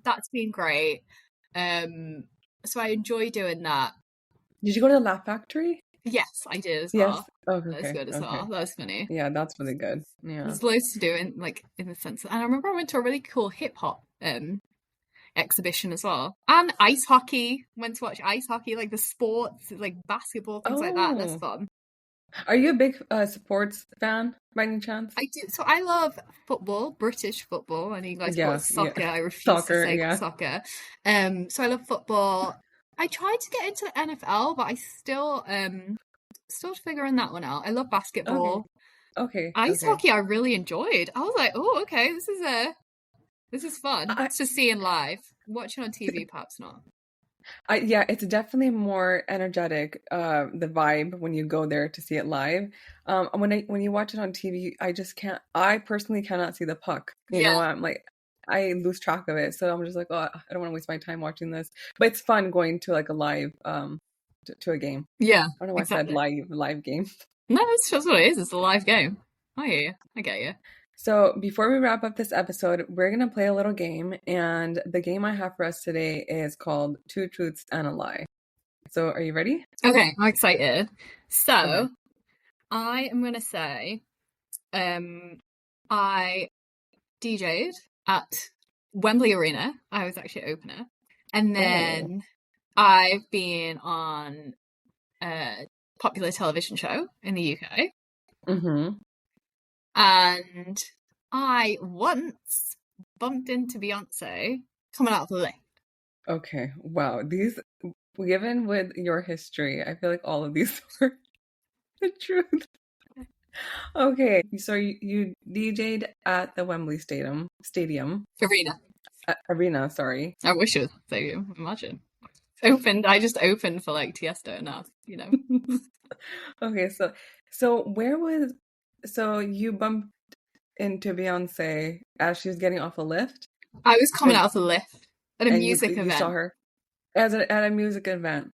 that's been great. So I enjoy doing that. Did you go to the Laugh Factory? Yes, I did as Yes. well. Oh, That was okay. good as well. Okay. That was funny. Yeah, that's really good. Yeah. There's loads to do in the sense. And I remember I went to a really cool hip hop exhibition as well. And ice hockey. Went to watch ice hockey, like the sports, like basketball, things like that. That's Oh, fun. are you a big sports fan by any chance? I do. So I love football, British football. I know you guys call it Yeah, yeah. soccer. I refuse to Soccer, say yeah. soccer. So I love football. I tried to get into the NFL, but I still figuring that one out. I love Okay. basketball. Okay. Ice Okay. hockey I really enjoyed. I was like, oh, okay, this is fun. I, It's just seeing live. Watching on TV, perhaps not. yeah, it's definitely more energetic, the vibe when you go there to see it live. When you watch it on TV, I just can't. I personally cannot see the puck. You Yeah, know, I'm like, I lose track of it. So I'm just like, oh, I don't want to waste my time watching this. But it's fun going to like a live, to a game. yeah, I don't know why I said exactly. live game. No, it's just what it is. It's a live game. I hear you. I get you. So before we wrap up this episode, we're gonna play a little game, and the game I have for us today is called Two Truths and a Lie. So are you ready? Okay, I'm excited. Okay. So I am gonna say, I DJ'd at Wembley Arena. I was actually opener, and Oh. then I've been on a popular television show in the UK, Mm-hmm. and I once bumped into Beyonce coming out of the lift. Okay. Wow. These, given with your history, I feel like all of these are the truth. Okay. So you DJ'd at the Wembley Stadium Arena. Arena, sorry. I wish it was stadium. Imagine. I just opened for like Tiesto now, Okay, so where was so you bumped into Beyonce as she was getting off a lift, I was coming and out of the lift at a music you saw event. her at a music event.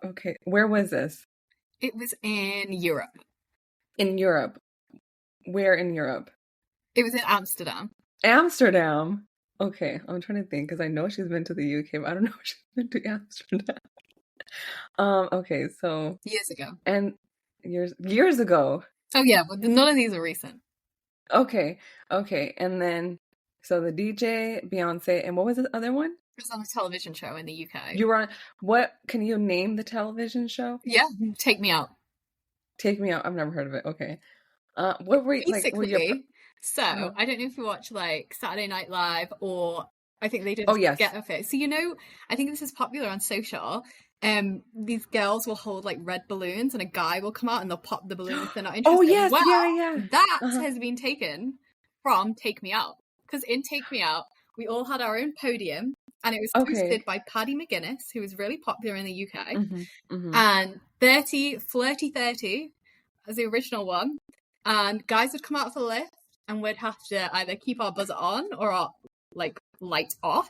Okay, where was this? It was in Europe. In Europe. Where in Europe? It was in Amsterdam. Amsterdam. Okay, I'm trying to think because I know she's been to the UK, but I don't know if she's been to Amsterdam. Okay, so Years ago. and years ago. Oh yeah, but none of these are recent. Okay, okay, and then so the DJ, Beyonce, and what was the other one? It was on a television show in the UK. You were on what? Can you name the television show? Yeah, Take Me Out. Take Me Out. I've never heard of it. Okay. What were like? Were you? Basically, so I don't know if you watch like Saturday Night Live, or I think they did Oh a yes. skit of it. So I think this is popular on social. These girls will hold like red balloons, and a guy will come out and they'll pop the balloon if they're not interested. Oh yes. Well, Yeah. that Uh-huh. has been taken from Take Me Out, because in Take Me Out we all had our own podium, and it was Okay. hosted by Paddy McGuinness, who was really popular in the UK, Mm-hmm. and Flirty 30 as the original one. And guys would come out of the lift, and we'd have to either keep our buzzer on or our like light off.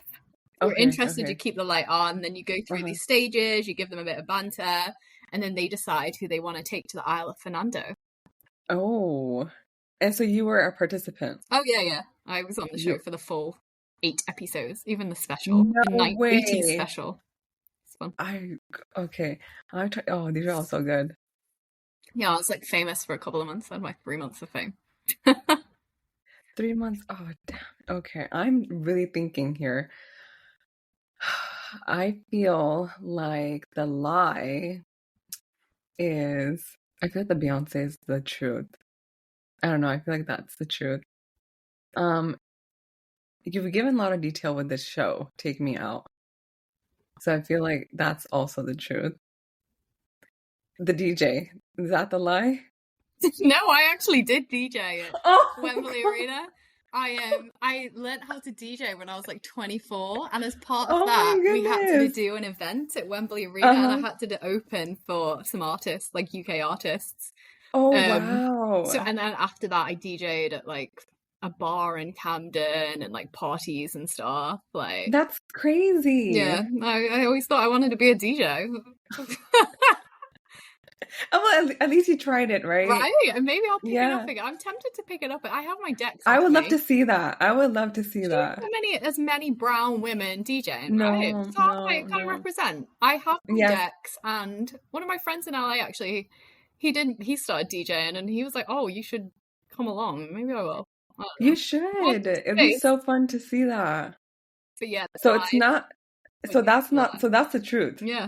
We're interested to keep the light on. Then you go through these stages, you give them a bit of banter, and then they decide who they want to take to the Isle of Fernando. Oh, and so you were a participant. Oh yeah. I was on the show for the full 8 episodes, even the special, No the way. 80s special. It's fun. Okay. Oh, these are all so good. Yeah, I was like famous for a couple of months. I had my 3 months of fame. 3 months. Oh, damn. Okay. I'm really thinking here. I feel like the lie is, I feel like the Beyonce is the truth. I don't know. I feel like that's the truth. You've given a lot of detail with this show, Take Me Out. So I feel like that's also the truth. The DJ, is that the lie? No, I actually did DJ at Wembley Arena. I learned how to DJ when I was like 24, and as part of that, we had to do an event at Wembley Arena, and I had to open for some artists, like UK artists. Oh wow! So, and then after that, I DJ'd at like a bar in Camden and like parties and stuff. Like, that's crazy. Yeah, I always thought I wanted to be a DJ. Well, at least you tried it, right? Right, and maybe I'll pick it up again. I'm tempted to pick it up. I have my decks. I would love to see that. I would love to see that. As many brown women DJing, right? That's how I kind of represent. I have my decks, and one of my friends in LA actually, he started DJing, and he was like, "Oh, you should come along. Maybe I will." You should. It'd be so fun to see that. But yeah, so it's not. So that's not. So that's the truth. Yeah.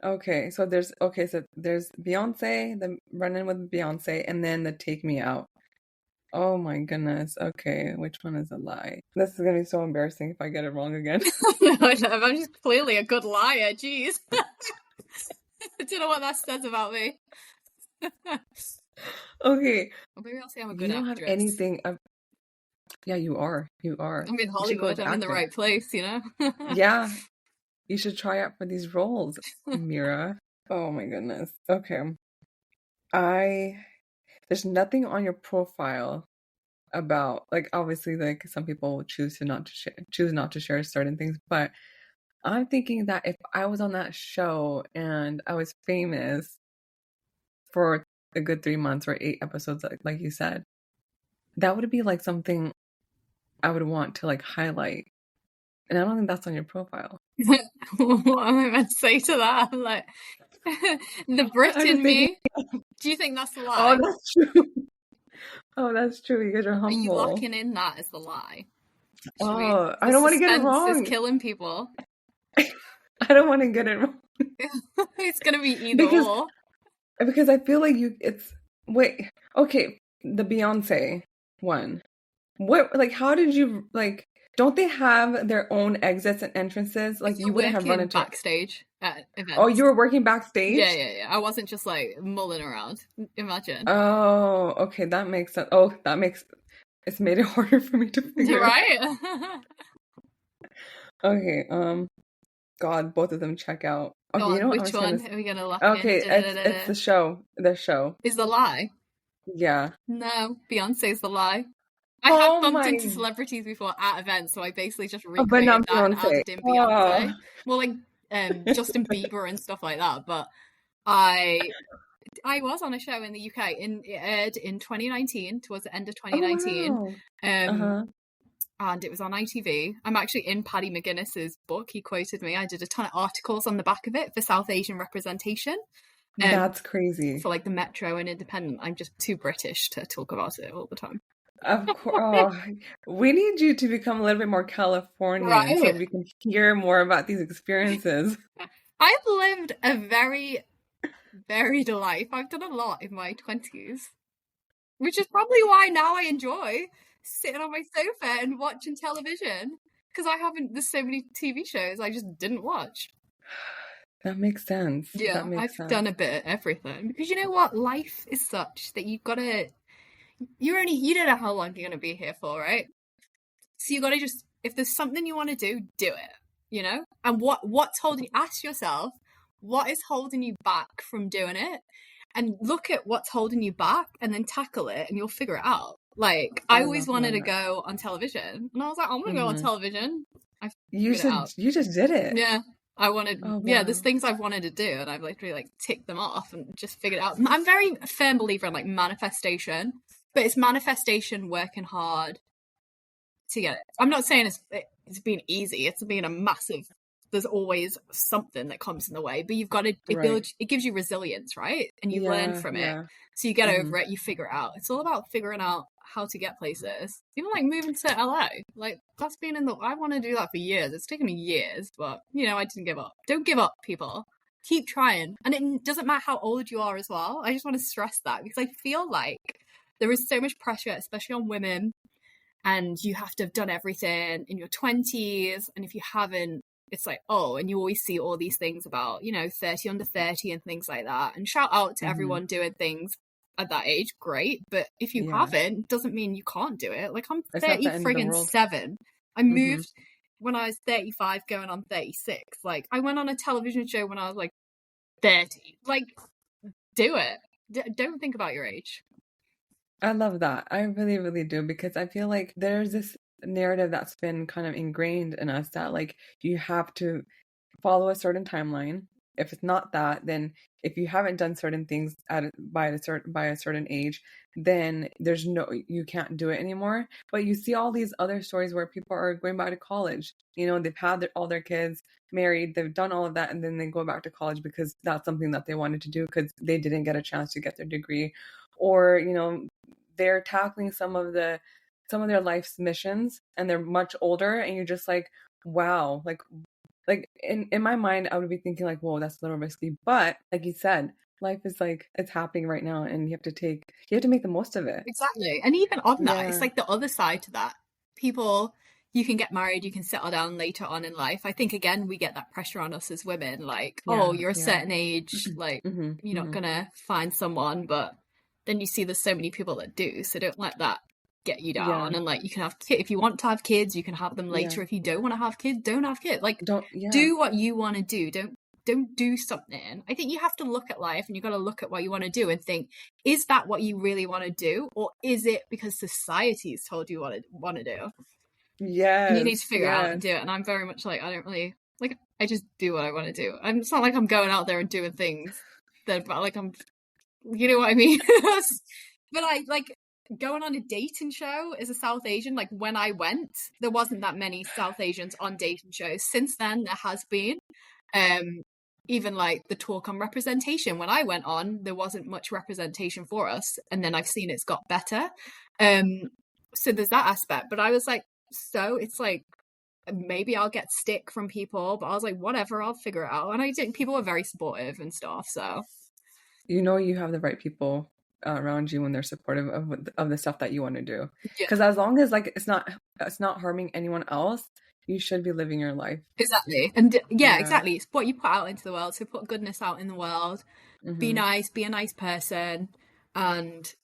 Okay, so there's Beyonce, the Run-In with Beyonce, and then the Take Me Out. Oh my goodness. Okay, which one is a lie? This is gonna be so embarrassing if I get it wrong again. No, I'm just clearly a good liar. Jeez. I don't know what that says about me. Okay. Well, maybe I'll say I'm a good actress. You don't have anything. Yeah, you are. You are. I'm in Hollywood. I'm in the right place, you know? Yeah. You should try out for these roles, Meera. Oh my goodness. Okay. There's nothing on your profile about, like, obviously, like, some people choose not to share certain things, but I'm thinking that if I was on that show and I was famous for a good 3 months or 8 episodes, like you said, that would be like something I would want to like highlight. And I don't think that's on your profile. What am I meant to say to that? I'm like, the Brit in me. Do you think that's the lie? Oh, that's true. Oh, that's true. You guys are humble. Are you locking in that as the lie? I don't want to get it wrong. Is killing people. I don't want to get it wrong. It's gonna be either or. Because I feel like okay, the Beyonce one. What, like, how did you, like, don't they have their own exits and entrances? Like, you wouldn't have run into backstage at events. Oh, you were working backstage? Yeah. I wasn't just like mulling around. Imagine. Oh, okay, that makes sense. It's made it harder for me to figure out. Right? Okay, God, both of them check out. Okay, you know what? Which one are we gonna lock in? Okay, it's the show. The show. Is the lie? Yeah. No, Beyonce's the lie. I have bumped into celebrities before at events, so I basically just recreated that and added in Beyonce. Well, like Justin Bieber and stuff like that. But I was on a show in the UK. It aired in 2019, towards the end of 2019. And it was on ITV. I'm actually in Paddy McGuinness's book. He quoted me. I did a ton of articles on the back of it for South Asian representation. That's crazy. For like the Metro and Independent. I'm just too British to talk about it all the time. Of course. We need you to become a little bit more Californian so we can hear more about these experiences. I've lived a very varied life. I've done a lot in my 20s, which is probably why now I enjoy sitting on my sofa and watching television, because there's so many TV shows I just didn't watch. That makes sense. Yeah, I've done a bit of everything, because you know what? Life is such that you don't know how long you're going to be here for, right? So you got to just, if there's something you want to do it, you know? And what's holding you? Ask yourself, what is holding you back from doing it? And look at what's holding you back and then tackle it, and you'll figure it out. Like, I always wanted to go on television, and I was like, I'm going to go on television. You just did it. Yeah. I wanted, there's things I've wanted to do, and I've literally like ticked them off and just figured it out. I'm very firm believer in like manifestation, but it's manifestation working hard to get it. I'm not saying it's been easy. It's been a massive, there's always something that comes in the way, but you've got to, it gives you resilience, right? And you learn from it. So you get over it, you figure it out. It's all about figuring out how to get places. Even like moving to LA, like that's been I want to do that for years. It's taken me years, but I didn't give up. Don't give up, people. Keep trying. And it doesn't matter how old you are as well. I just want to stress that because I feel like there is so much pressure, especially on women, and you have to have done everything in your 20s. And if you haven't, it's like, oh, and you always see all these things about, 30 under 30 and things like that. And shout out to everyone doing things at that age, great. But if you haven't, doesn't mean you can't do it. Like I'm 30 friggin' 7. I moved when I was 35 going on 36. Like I went on a television show when I was like 30. Like do it. Don't think about your age. I love that. I really, really do, because I feel like there's this narrative that's been kind of ingrained in us that like you have to follow a certain timeline. If it's not that, then if you haven't done certain things by a certain age, then you can't do it anymore. But you see all these other stories where people are going back to college. They've had all their kids married, they've done all of that, and then they go back to college because that's something that they wanted to do because they didn't get a chance to get their degree, or they're tackling some of their life's missions and they're much older, and you're just like, wow, like in my mind, I would be thinking like, whoa, that's a little risky. But like you said, life is like, it's happening right now and you have to make the most of it. Exactly. And even on that, it's like the other side to that. People, you can get married, you can settle down later on in life. I think, again, we get that pressure on us as women. Like, oh, you're a certain age, like, you're not going to find someone. But then you see there's so many people that do. So don't let that get you down. And like, you can have kids if you want to have kids, you can have them later. If you don't want to have kids, don't have kids. Like, do what you want to do. Don't do something. I think you have to look at life, and you got to look at what you want to do and think, is that what you really want to do, or is it because society's told you what you want to do? Yes. And you need to figure out and do it. And I'm very much like, I don't really like, I just do what I want to do. It's not like I'm going out there and doing things that like I'm, you know what I mean? But I like going on a dating show as a South Asian. Like when I went, there wasn't that many South Asians on dating shows. Since then, there has been. Even like the talk on representation, when I went on, there wasn't much representation for us, and then I've seen it's got better. So there's that aspect. But I was like, so it's like, maybe I'll get stick from people, but I was like, whatever, I'll figure it out. And I think people were very supportive and stuff. So you have the right people around you when they're supportive of the stuff that you want to do. Because as long as like it's not harming anyone else, you should be living your life. Exactly. And exactly. It's what you put out into the world. So put goodness out in the world. Be nice, be a nice person. And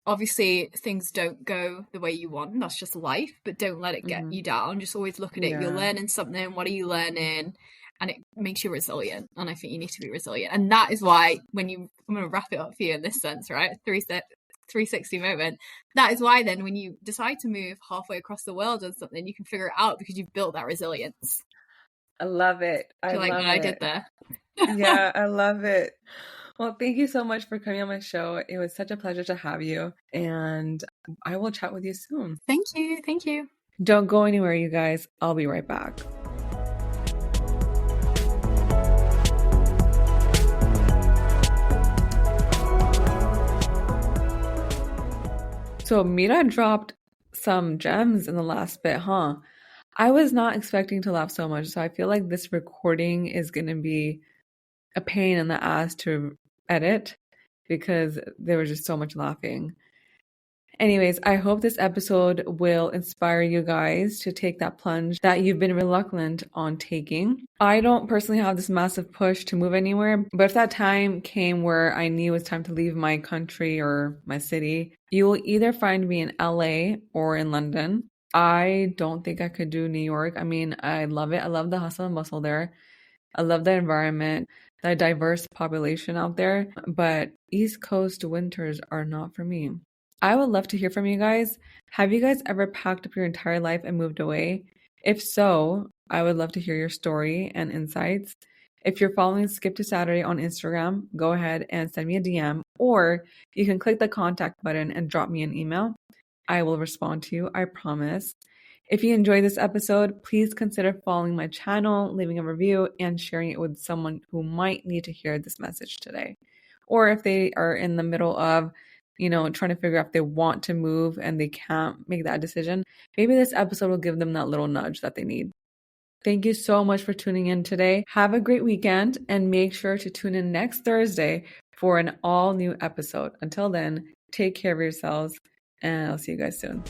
obviously things don't go the way you want. That's just life, but don't let it get you down. Just always look at it. You're learning something. What are you learning? And it makes you resilient. And I think you need to be resilient. And that is why I'm going to wrap it up for you in this sense, right? 360 moment. That is why then when you decide to move halfway across the world or something, you can figure it out because you've built that resilience. I love it. I like love what I did there. Yeah, I love it. Well, thank you so much for coming on my show. It was such a pleasure to have you, and I will chat with you soon. Thank you. Don't go anywhere, you guys. I'll be right back. So Meera dropped some gems in the last bit, huh? I was not expecting to laugh so much, so I feel like this recording is going to be a pain in the ass to edit because there was just so much laughing. Anyways, I hope this episode will inspire you guys to take that plunge that you've been reluctant on taking. I don't personally have this massive push to move anywhere, but if that time came where I knew it was time to leave my country or my city, you will either find me in LA or in London. I don't think I could do New York. I mean, I love it. I love the hustle and bustle there. I love the environment, the diverse population out there, but East Coast winters are not for me. I would love to hear from you guys. Have you guys ever packed up your entire life and moved away? If so, I would love to hear your story and insights. If you're following Skip to Saturday on Instagram, go ahead and send me a DM, or you can click the contact button and drop me an email. I will respond to you, I promise. If you enjoyed this episode, please consider following my channel, leaving a review, and sharing it with someone who might need to hear this message today. Or if they are in the middle of trying to figure out if they want to move and they can't make that decision, maybe this episode will give them that little nudge that they need. Thank you so much for tuning in today. Have a great weekend and make sure to tune in next Thursday for an all new episode. Until then, take care of yourselves and I'll see you guys soon.